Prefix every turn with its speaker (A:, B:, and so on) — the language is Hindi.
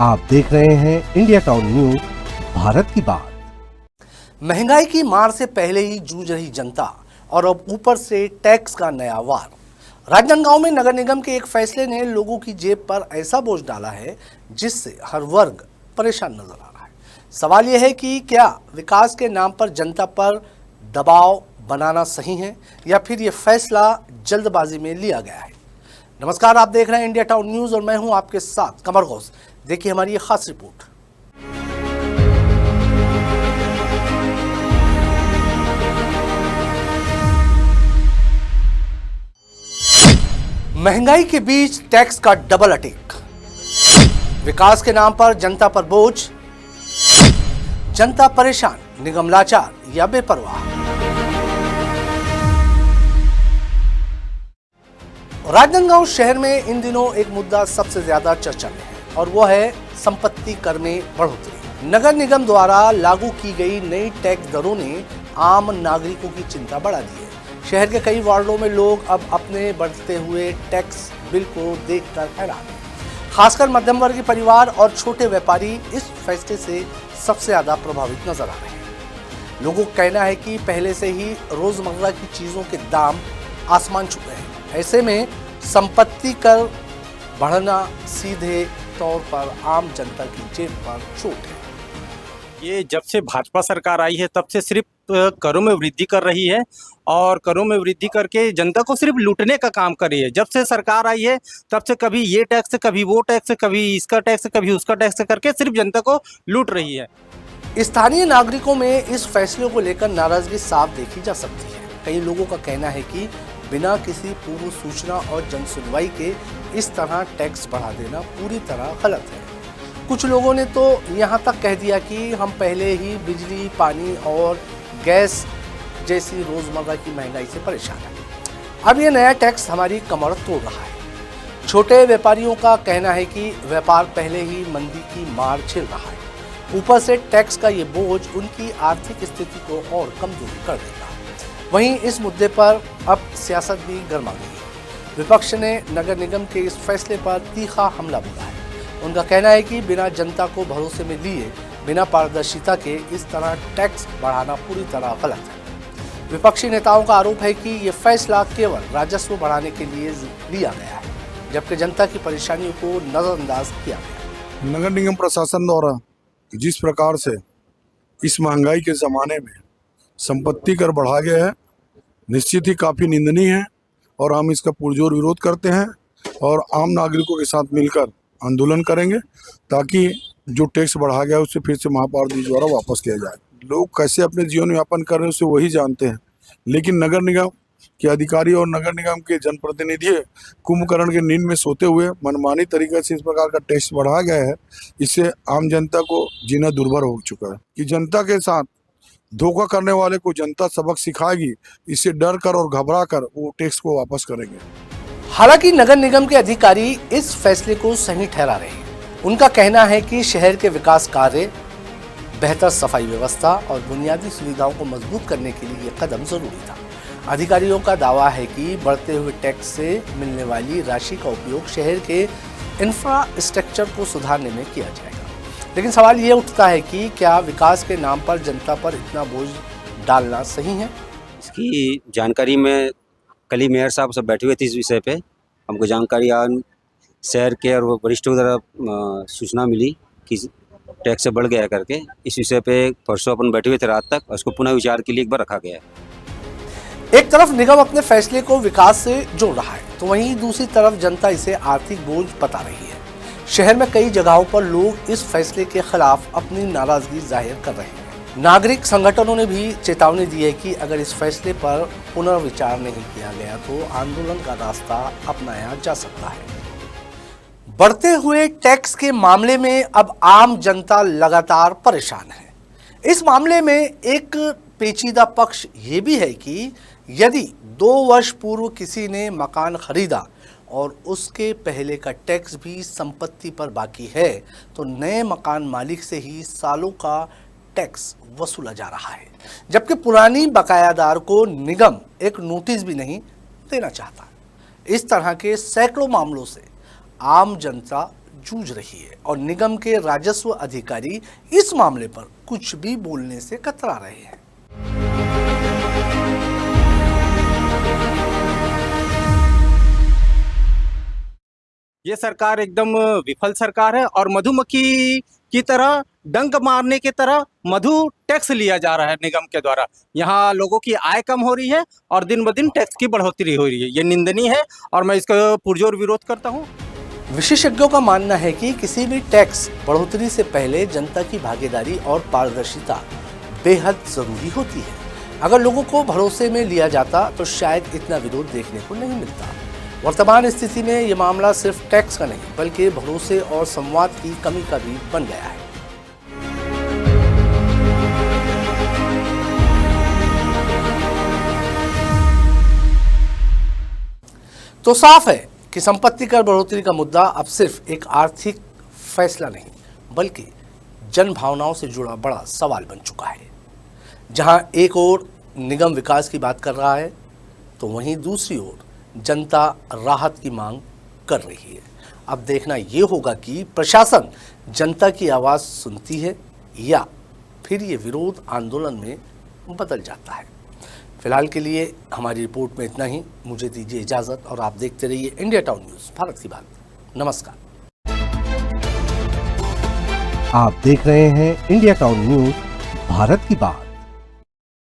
A: आप देख रहे हैं इंडिया टाउन न्यूज, भारत की बात।
B: महंगाई की मार से पहले ही जूझ रही जनता और अब ऊपर से टैक्स का नया वार। राजनांदगांव में नगर निगम के एक फैसले ने लोगों की जेब पर ऐसा बोझ डाला है जिससे हर वर्ग परेशान नजर आ रहा है। सवाल यह है कि क्या विकास के नाम पर जनता पर दबाव बनाना सही है या फिर यह फैसला जल्दबाजी में लिया गया है। नमस्कार, आप देख रहे हैं इंडिया टाउन न्यूज और मैं हूं आपके साथ कमर गौस। देखिए हमारी ये खास रिपोर्ट। महंगाई के बीच टैक्स का डबल अटैक, विकास के नाम पर जनता पर बोझ, जनता परेशान, निगम लाचार या बेपरवाह। राजनांदगांव शहर में इन दिनों एक मुद्दा सबसे ज्यादा चर्चा में है और वो है संपत्ति कर में बढ़ोतरी। नगर निगम द्वारा लागू की गई नई टैक्स दरों ने आम नागरिकों की चिंता बढ़ा दी है। शहर के कई वार्डों में लोग अब अपने बढ़ते हुए टैक्स बिल को देखकर हैरान हैं। खासकर मध्यम वर्गीय परिवार और छोटे व्यापारी इस फैसले से सबसे ज्यादा प्रभावित नजर आ रहे हैं। लोगों का कहना है कि पहले से ही रोजमर्रा की चीजों के दाम आसमान छू गए हैं। ऐसे में संपत्ति कर बढ़ना सीधे तौर पर आम जनता की जेब पर चोट है।
C: ये जब से भाजपा सरकार आई है तब से सिर्फ करों में वृद्धि कर रही है और करों में वृद्धि करके जनता को सिर्फ लूटने का काम कर रही है। जब से सरकार आई है तब से कभी ये टैक्स, कभी वो टैक्स, कभी इसका टैक्स, कभी उसका टैक्स करके सिर्फ जनता को लूट रही है।
B: स्थानीय नागरिकों में इस फैसले को लेकर नाराजगी साफ देखी जा सकती है। कई लोगों का कहना है कि बिना किसी पूर्व सूचना और जन सुनवाई के इस तरह टैक्स बढ़ा देना पूरी तरह गलत है। कुछ लोगों ने तो यहाँ तक कह दिया कि हम पहले ही बिजली, पानी और गैस जैसी रोजमर्रा की महंगाई से परेशान हैं। अब ये नया टैक्स हमारी कमर तोड़ रहा है। छोटे व्यापारियों का कहना है कि व्यापार पहले ही मंदी की मार झेल रहा है। ऊपर से टैक्स का ये बोझ उनकी आर्थिक स्थिति को और कमजोर कर देगा। वहीं इस मुद्दे पर अब सियासत भी गर्मा गई है। विपक्ष ने नगर निगम के इस फैसले पर तीखा हमला बोला है। उनका कहना है कि बिना जनता को भरोसे में लिए, बिना पारदर्शिता के इस तरह टैक्स बढ़ाना पूरी तरह गलत है। विपक्षी नेताओं का आरोप है कि ये फैसला केवल राजस्व बढ़ाने के लिए लिया गया है, जबकि जनता की परेशानियों को नजरअंदाज किया गया।
D: नगर निगम प्रशासन द्वारा जिस प्रकार से इस महंगाई के ज़माने में संपत्ति कर बढ़ा गया है, निश्चित ही काफ़ी निंदनीय है और हम इसका पुरजोर विरोध करते हैं और आम नागरिकों के साथ मिलकर आंदोलन करेंगे ताकि जो टैक्स बढ़ा गया है उससे फिर से महापारदी द्वारा वापस किया जाए। लोग कैसे अपने जीवन यापन कर रहे हैं उसे वही जानते हैं, लेकिन नगर निगम के अधिकारी और नगर निगम के जनप्रतिनिधि कुंभकर्ण के नींद में सोते हुए मनमानी तरीके से इस प्रकार का टैक्स बढ़ा गया है। इससे आम जनता को जीना दुर्भर हो चुका है कि जनता के साथ धोखा करने वाले को जनता सबक सिखाएगी। इससे डर कर और घबरा कर वो टैक्स को वापस करेंगे।
B: हालांकि नगर निगम के अधिकारी इस फैसले को सही ठहरा रहे हैं। उनका कहना है कि शहर के विकास कार्य, बेहतर सफाई व्यवस्था और बुनियादी सुविधाओं को मजबूत करने के लिए ये कदम जरूरी था। अधिकारियों का दावा है कि बढ़ते हुए टैक्स से मिलने वाली राशि का उपयोग शहर के इंफ्रास्ट्रक्चर को सुधारने में किया जाएगा। लेकिन सवाल ये उठता है कि क्या विकास के नाम पर जनता पर इतना बोझ डालना सही है।
E: इसकी जानकारी में कल ही मेयर साहब सब बैठे हुए थे। इस विषय पे हमको जानकारी आज शहर के और वरिष्ठों द्वारा सूचना मिली कि टैक्स बढ़ गया करके। इस विषय पे परसों अपन बैठे हुए थे रात तक, उसको पुनः विचार के लिए एक बार रखा गया है।
B: एक तरफ निगम अपने फैसले को विकास से जोड़ रहा है तो वहीं दूसरी तरफ जनता इसे आर्थिक बोझ बता रही है। शहर में कई जगहों पर लोग इस फैसले के खिलाफ अपनी नाराजगी जाहिर कर रहे हैं। नागरिक संगठनों ने भी चेतावनी दी है कि अगर इस फैसले पर पुनर्विचार नहीं किया गया तो आंदोलन का रास्ता अपनाया जा सकता है। बढ़ते हुए टैक्स के मामले में अब आम जनता लगातार परेशान है। इस मामले में एक पेचीदा पक्ष ये भी है कि यदि 2 वर्ष पूर्व किसी ने मकान खरीदा और उसके पहले का टैक्स भी संपत्ति पर बाकी है तो नए मकान मालिक से ही सालों का टैक्स वसूला जा रहा है, जबकि पुरानी बकायादार को निगम एक नोटिस भी नहीं देना चाहता। इस तरह के सैकड़ों मामलों से आम जनता जूझ रही है और निगम के राजस्व अधिकारी इस मामले पर कुछ भी बोलने से कतरा रहे हैं।
C: ये सरकार एकदम विफल सरकार है और मधुमक्खी की तरह डंक मारने की तरह मधु टैक्स लिया जा रहा है निगम के द्वारा। यहाँ लोगों की आय कम हो रही है और दिन ब दिन टैक्स की बढ़ोतरी हो रही है। ये निंदनीय है और मैं इसका पुरजोर विरोध करता हूँ।
B: विशेषज्ञों का मानना है कि किसी भी टैक्स बढ़ोतरी से पहले जनता की भागीदारी और पारदर्शिता बेहद जरूरी होती है। अगर लोगों को भरोसे में लिया जाता तो शायद इतना विरोध देखने को नहीं मिलता। वर्तमान स्थिति में ये मामला सिर्फ टैक्स का नहीं बल्कि भरोसे और संवाद की कमी का भी बन गया है। तो साफ है कि संपत्ति कर बढ़ोतरी का मुद्दा अब सिर्फ एक आर्थिक फैसला नहीं बल्कि जन भावनाओं से जुड़ा बड़ा सवाल बन चुका है। जहां एक ओर निगम विकास की बात कर रहा है तो वहीं दूसरी ओर जनता राहत की मांग कर रही है। अब देखना ये होगा कि प्रशासन जनता की आवाज़ सुनती है या फिर ये विरोध आंदोलन में बदल जाता है। फिलहाल के लिए हमारी रिपोर्ट में इतना ही। मुझे दीजिए इजाज़त और आप देखते रहिए इंडिया टाउन न्यूज़, भारत की बात। नमस्कार।
A: आप देख रहे हैं इंडिया टाउन न्यूज़, भारत की बात।